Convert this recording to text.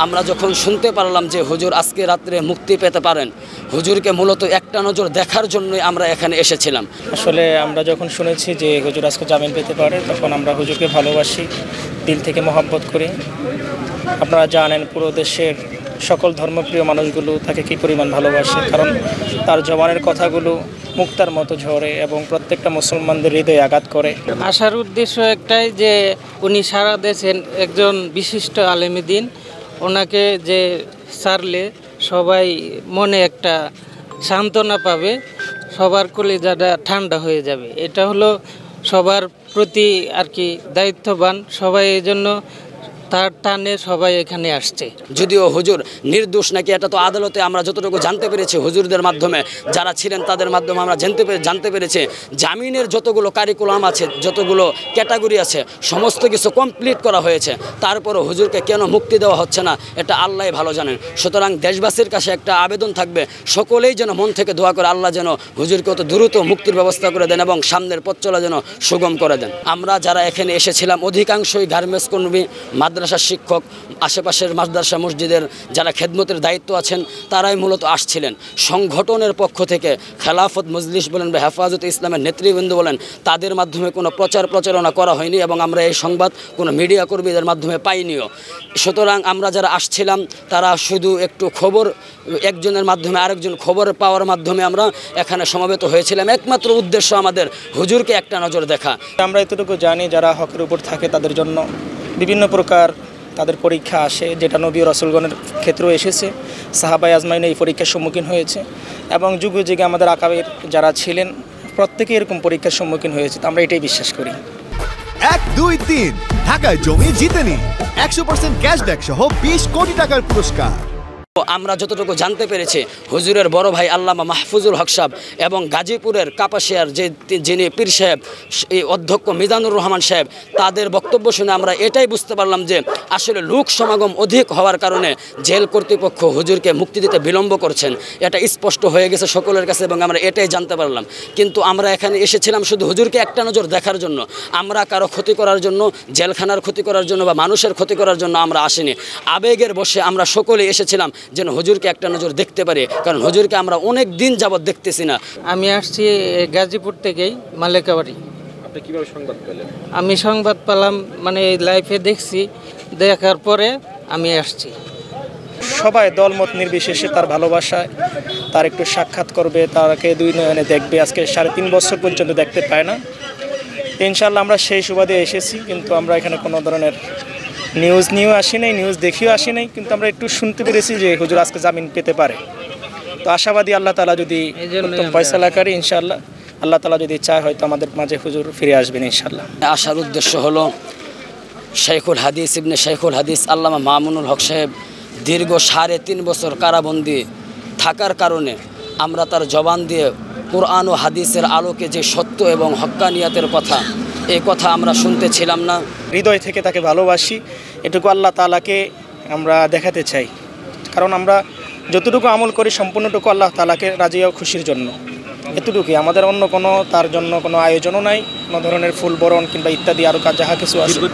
আমরা যখন শুনতে পারলাম যে হুজুর আজকে রাত্রে মুক্তি পেতে পারেন, হুজুরকে মূলত একটা নজর দেখার জন্যই আমরা এখানে এসেছিলাম। আসলে আমরা যখন শুনেছি যে হুজুর আজকে জামিন পেতে পারে, তখন আমরা হুজুরকে ভালোবাসি, দিল থেকে মহব্বত করি। আপনারা জানেন পুরো দেশের সকল ধর্মপ্রিয় মানুষগুলো তাকে কী পরিমাণ ভালোবাসে, কারণ তার জবানের কথাগুলো মুক্তার মতো ঝরে এবং প্রত্যেকটা মুসলমানদের হৃদয়ে আঘাত করে। আসার উদ্দেশ্য একটাই যে উনি সারা দেশের একজন বিশিষ্ট আলেমী দ্বীন, ওনাকে যে ছাড়লে সবাই মনে একটা সান্ত্বনা পাবে, সবার কলিজাটা ঠান্ডা হয়ে যাবে। এটা হলো সবার প্রতি আর কি দায়িত্ববান সবাই, এই জন্য তার টানে সবাই এখানে আসছে। যদিও হুজুর নির্দোষ নাকি, এটা তো আদালতে আমরা যতটুকু জানতে পেরেছি হুজুরদের মাধ্যমে, যারা ছিলেন তাদের মাধ্যমে আমরা জানতে পেরেছি জামিনের যতগুলো কারিকুলাম আছে, যতগুলো ক্যাটাগরি আছে, সমস্ত কিছু কমপ্লিট করা হয়েছে। তারপরও হুজুরকে কেন মুক্তি দেওয়া হচ্ছে না, এটা আল্লাহই ভালো জানেন। সুতরাং দেশবাসীর কাছে একটা আবেদন থাকবে, সকলেই যেন মন থেকে দোয়া করে আল্লাহ যেন হুজুরকে অত দ্রুত মুক্তির ব্যবস্থা করে দেন এবং সামনের পথ চলা যেন সুগম করে দেন। আমরা যারা এখানে এসেছিলাম অধিকাংশই গার্মেন্টস কর্মী, মাদ্রাসার শিক্ষক, আশেপাশের মাদ্রাসা মসজিদের যারা খেদমতের দায়িত্ব আছেন, তারাই মূলত আসছিলেন। সংগঠনের পক্ষ থেকে খেলাফত মজলিস বলেন বা হেফাজতে ইসলামের নেতৃবৃন্দ বলেন, তাদের মাধ্যমে কোনো প্রচারণা করা হয়নি এবং আমরা এই সংবাদ কোনো মিডিয়া কর্মীদের মাধ্যমে পাইনিও। সুতরাং আমরা যারা আসছিলাম তারা শুধু একটু খবর, একজনের মাধ্যমে আরেকজন খবর পাওয়ার মাধ্যমে আমরা এখানে সমবেত হয়েছিলাম। একমাত্র উদ্দেশ্য আমাদের হুজুরকে একটা নজর দেখা। আমরা এতটুকু জানি যারা হকের উপর থাকে তাদের জন্য বিভিন্ন প্রকার তাদের পরীক্ষা আসে, যেটা নবী ও রাসূলগণের ক্ষেত্রেও এসেছে। সাহাবায়ে আজমাইন এই পরীক্ষার সম্মুখীন হয়েছে এবং যুগে যুগে আমাদের আকাবের যারা ছিলেন প্রত্যেকে এরকম পরীক্ষার সম্মুখীন হয়েছে। আমরা এটাই বিশ্বাস করি। 1, 2, 3 ঢাকায় জমি জিতে নিন 100% ক্যাশব্যাক সহ 20 কোটি টাকার পুরস্কার। আমরা যতটুকু জানতে পেরেছি হুজুরের বড় ভাই আল্লামা মাহফুজুল হক সাহেব এবং গাজীপুরের কাপাসিয়ার যিনি পীর সাহেব, এই অধ্যক্ষ মিজানুর রহমান সাহেব, তাদের বক্তব্য শুনে আমরা এটাই বুঝতে পারলাম যে আসলে লোক সমাগম অধিক হওয়ার কারণে জেল কর্তৃপক্ষ হুজুরকে মুক্তি দিতে বিলম্ব করছেন। এটা স্পষ্ট হয়ে গেছে সকলের কাছে এবং আমরা এটাই জানতে পারলাম। কিন্তু আমরা এখানে এসেছিলাম শুধু হুজুরকে একটা নজর দেখার জন্য। আমরা কারো ক্ষতি করার জন্য, জেলখানার ক্ষতি করার জন্য বা মানুষের ক্ষতি করার জন্য আমরা আসিনি। আবেগের বশে আমরা সকলেই এসেছিলাম যেন হুজুরকে একটা নজর দেখতে পারি, কারণ হুজুরকে আমরা অনেক দিন যাবৎ দেখতেছি না। আমি আসছি গাজীপুর থেকেই মালেকাবাড়ি। আপনি কিভাবে সংবাদ পেলেন? আমি সংবাদ পেলাম মানে লাইভে দেখছি, দেখার পরে আমি আসছি। সবাই দলমত নির্বিশেষে তার ভালোবাসায় তার একটু সাক্ষাৎ করবে, তাকে দুই নয়নে দেখবে। আজকে 3.5 বছর পর্যন্ত দেখতে পায় না। ইনশাআল্লাহ আমরা সেই সুবাদে এসেছি, কিন্তু আমরা এখানে কোনো ধরনের নিউজ আসি নাই, নিউজ দেখিও আসি নাই, কিন্তু আমরা একটু শুনতে পেরেছি যে হুজুর আজকে জামিন পেতে পারে। তো আশাবাদী আল্লাহ তাআলা যদি উত্তম ফয়সালা করে, ইনশাআল্লাহ আল্লাহ তাআলা যদি চায় হয়তো আমাদের মাঝে হুজুর ফিরে আসবেন ইনশাআল্লাহ। আসার উদ্দেশ্য হলো শাইখুল হাদিস ইবনে শাইখুল হাদিস আল্লামা মামুনুল হক সাহেব দীর্ঘ 3.5 বছর কারাবন্দী থাকার কারণে আমরা তার জবান দিয়ে কোরআন ও হাদিসের আলোকে যে সত্য এবং হক্কানিয়াতের কথা, এই কথা আমরা শুনতেছিলাম না। হৃদয় থেকে তাকে ভালোবাসি, এটুকু আল্লাহ তাআলাকে আমরা দেখাতে চাই। কারণ আমরা যতটুকু আমল করি সম্পূর্ণটুকু আল্লাহ তাআলাকে রাজি ও খুশির জন্য, এতটুকুই। আমাদের অন্য কোনো তার জন্য কোনো আয়োজনও নাই, কোনো ধরনের ফুল বরণ কিংবা ইত্যাদি আরও যাহা কিছু আছে